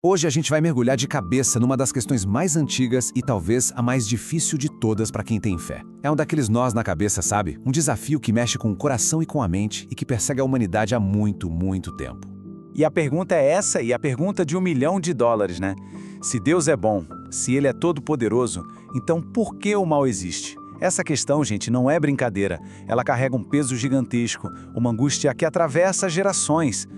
Hoje a gente vai mergulhar de cabeça numa das questões mais antigas e talvez a mais difícil de todas para quem tem fé. É um daqueles nós na cabeça, sabe? Um desafio que mexe com o coração e com a mente e que persegue a humanidade há muito, muito tempo. E a pergunta é essa e a pergunta de $1 milhão, né? Se Deus é bom, se Ele é todo-poderoso, então por que o mal existe? Essa questão, gente, não é brincadeira. Ela carrega um peso gigantesco, uma angústia que atravessa gerações.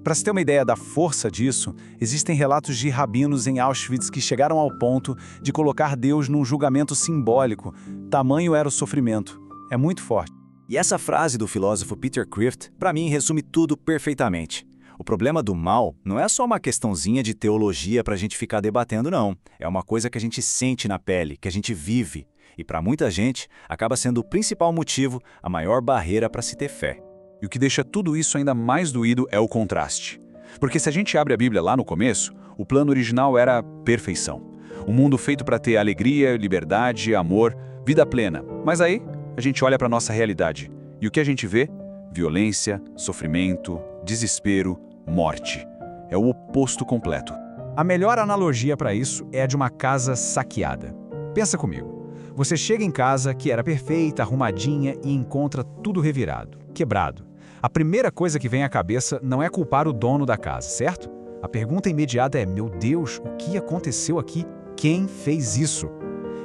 Para se ter uma ideia da força disso, existem relatos de rabinos em Auschwitz que chegaram ao ponto de colocar Deus num julgamento simbólico. Tamanho era o sofrimento. É muito forte. E essa frase do filósofo Peter Kreeft, para mim, resume tudo perfeitamente. O problema do mal não é só uma questãozinha de teologia para a gente ficar debatendo, não. É uma coisa que a gente sente na pele, que a gente vive. E para muita gente, acaba sendo o principal motivo, a maior barreira para se ter fé. E o que deixa tudo isso ainda mais doído é o contraste. Porque se a gente abre a Bíblia lá no começo, o plano original era perfeição. Um mundo feito para ter alegria, liberdade, amor, vida plena. Mas aí, a gente olha para a nossa realidade. E o que a gente vê? Violência, sofrimento, desespero, morte. É o oposto completo. A melhor analogia para isso é a de uma casa saqueada. Pensa comigo. Você chega em casa que era perfeita, arrumadinha e encontra tudo revirado, quebrado. A primeira coisa que vem à cabeça não é culpar o dono da casa, certo? A pergunta imediata é: meu Deus, o que aconteceu aqui? Quem fez isso?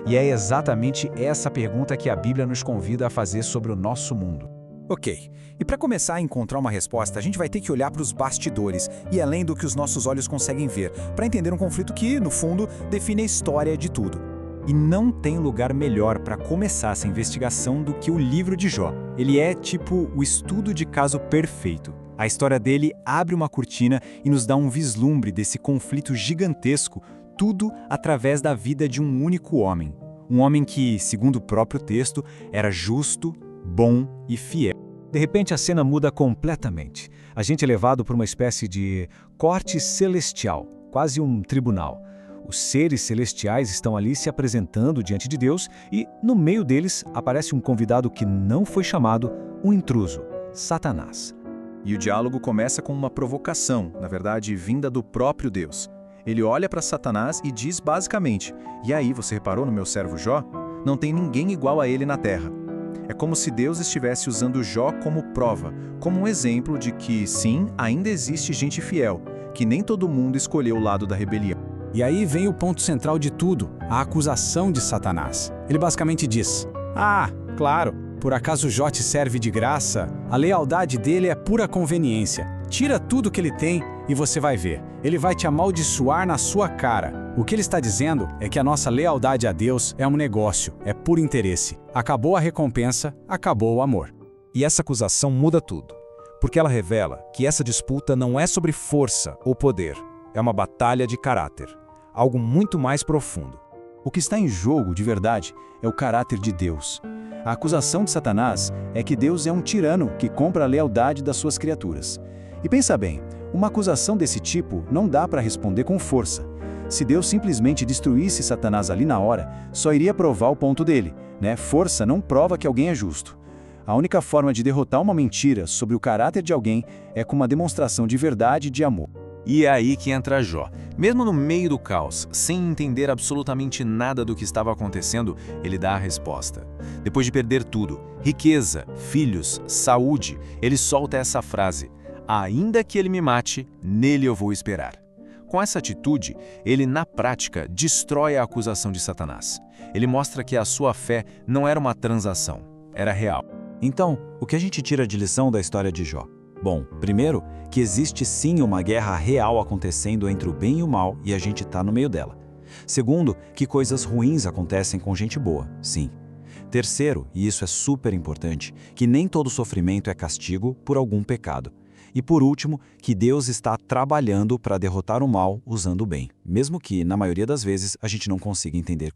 E é exatamente essa pergunta que a Bíblia nos convida a fazer sobre o nosso mundo. Ok, e para começar a encontrar uma resposta, a gente vai ter que olhar para os bastidores e além do que os nossos olhos conseguem ver, para entender um conflito que, no fundo, define a história de tudo. E não tem lugar melhor para começar essa investigação do que o livro de Jó. Ele é tipo o estudo de caso perfeito. A história dele abre uma cortina e nos dá um vislumbre desse conflito gigantesco, tudo através da vida de um único homem. Um homem que, segundo o próprio texto, era justo, bom e fiel. De repente a cena muda completamente. A gente é levado por uma espécie de corte celestial, quase um tribunal. Os seres celestiais estão ali se apresentando diante de Deus e, no meio deles, aparece um convidado que não foi chamado, um intruso, Satanás. E o diálogo começa com uma provocação, na verdade, vinda do próprio Deus. Ele olha para Satanás e diz basicamente: e aí, você reparou no meu servo Jó? Não tem ninguém igual a ele na terra. É como se Deus estivesse usando Jó como prova, como um exemplo de que, sim, ainda existe gente fiel, que nem todo mundo escolheu o lado da rebelião. E aí vem o ponto central de tudo, a acusação de Satanás. Ele basicamente diz: ah, claro, por acaso Jó te serve de graça? A lealdade dele é pura conveniência. Tira tudo que ele tem e você vai ver. Ele vai te amaldiçoar na sua cara. O que ele está dizendo é que a nossa lealdade a Deus é um negócio, é por interesse. Acabou a recompensa, acabou o amor. E essa acusação muda tudo, porque ela revela que essa disputa não é sobre força ou poder. É uma batalha de caráter, algo muito mais profundo. O que está em jogo, de verdade, é o caráter de Deus. A acusação de Satanás é que Deus é um tirano que compra a lealdade das suas criaturas. E pensa bem, uma acusação desse tipo não dá para responder com força. Se Deus simplesmente destruísse Satanás ali na hora, só iria provar o ponto dele, né? Força não prova que alguém é justo. A única forma de derrotar uma mentira sobre o caráter de alguém é com uma demonstração de verdade e de amor. E é aí que entra Jó. Mesmo no meio do caos, sem entender absolutamente nada do que estava acontecendo, ele dá a resposta. Depois de perder tudo, riqueza, filhos, saúde, ele solta essa frase: ainda que ele me mate, nele eu vou esperar. Com essa atitude, ele, na prática, destrói a acusação de Satanás. Ele mostra que a sua fé não era uma transação, era real. Então, o que a gente tira de lição da história de Jó? Bom, primeiro, que existe sim uma guerra real acontecendo entre o bem e o mal e a gente está no meio dela. Segundo, que coisas ruins acontecem com gente boa, sim. Terceiro, e isso é super importante, que nem todo sofrimento é castigo por algum pecado. E por último, que Deus está trabalhando para derrotar o mal usando o bem, mesmo que, na maioria das vezes, a gente não consiga entender.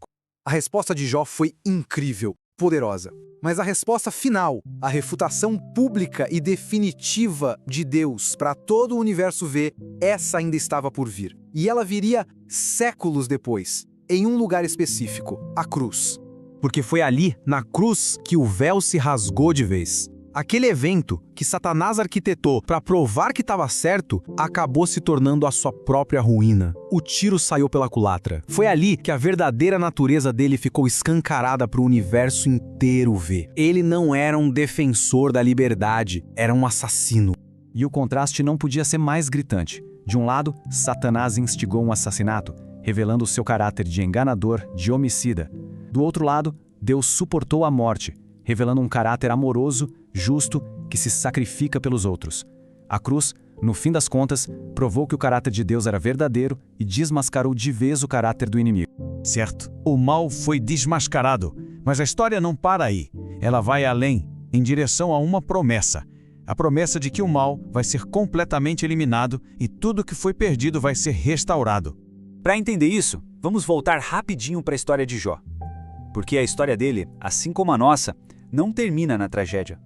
A resposta de Jó foi incrível, poderosa. Mas a resposta final, a refutação pública e definitiva de Deus para todo o universo ver, essa ainda estava por vir. E ela viria séculos depois, em um lugar específico, a cruz. Porque foi ali, na cruz, que o véu se rasgou de vez. Aquele evento que Satanás arquitetou para provar que estava certo, acabou se tornando a sua própria ruína. O tiro saiu pela culatra. Foi ali que a verdadeira natureza dele ficou escancarada para o universo inteiro ver. Ele não era um defensor da liberdade, era um assassino. E o contraste não podia ser mais gritante. De um lado, Satanás instigou um assassinato, revelando seu caráter de enganador, de homicida. Do outro lado, Deus suportou a morte, revelando um caráter amoroso, justo, que se sacrifica pelos outros. A cruz, no fim das contas, provou que o caráter de Deus era verdadeiro e desmascarou de vez o caráter do inimigo. Certo, o mal foi desmascarado, mas a história não para aí. Ela vai além, em direção a uma promessa. A promessa de que o mal vai ser completamente eliminado e tudo que foi perdido vai ser restaurado. Para entender isso, vamos voltar rapidinho para a história de Jó. Porque a história dele, assim como a nossa, não termina na tragédia.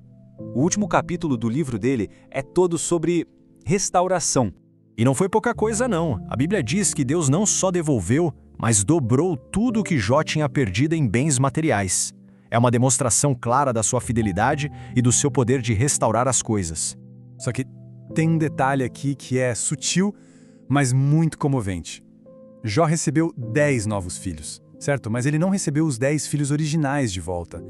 O último capítulo do livro dele é todo sobre restauração. E não foi pouca coisa não. A Bíblia diz que Deus não só devolveu, mas dobrou tudo o que Jó tinha perdido em bens materiais. É uma demonstração clara da sua fidelidade e do seu poder de restaurar as coisas. Só que tem um detalhe aqui que é sutil, mas muito comovente. Jó recebeu 10 novos filhos, certo? Mas ele não recebeu os 10 filhos originais de volta.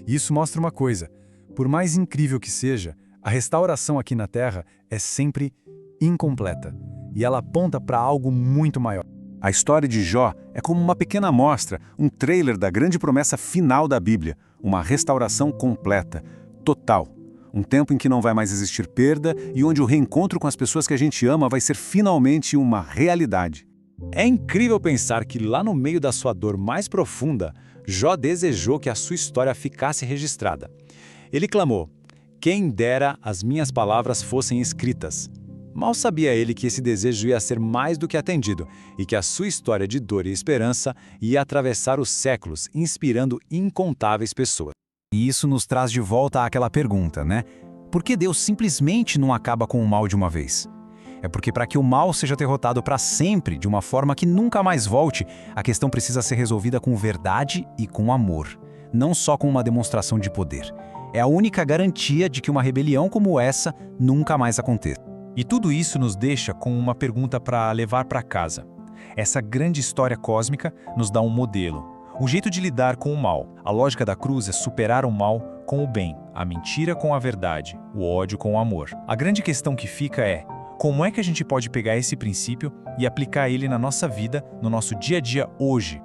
E isso mostra uma coisa. Por mais incrível que seja, a restauração aqui na Terra é sempre incompleta. E ela aponta para algo muito maior. A história de Jó é como uma pequena amostra, um trailer da grande promessa final da Bíblia, uma restauração completa, total. Um tempo em que não vai mais existir perda e onde o reencontro com as pessoas que a gente ama vai ser finalmente uma realidade. É incrível pensar que lá no meio da sua dor mais profunda, Jó desejou que a sua história ficasse registrada. Ele clamou: "Quem dera as minhas palavras fossem escritas." Mal sabia ele que esse desejo ia ser mais do que atendido e que a sua história de dor e esperança ia atravessar os séculos, inspirando incontáveis pessoas. E isso nos traz de volta àquela pergunta, né? Por que Deus simplesmente não acaba com o mal de uma vez? É porque para que o mal seja derrotado para sempre, de uma forma que nunca mais volte, a questão precisa ser resolvida com verdade e com amor, não só com uma demonstração de poder. É a única garantia de que uma rebelião como essa nunca mais aconteça. E tudo isso nos deixa com uma pergunta para levar para casa. Essa grande história cósmica nos dá um modelo, um jeito de lidar com o mal. A lógica da cruz é superar o mal com o bem, a mentira com a verdade, o ódio com o amor. A grande questão que fica é: como é que a gente pode pegar esse princípio e aplicar ele na nossa vida, no nosso dia a dia hoje?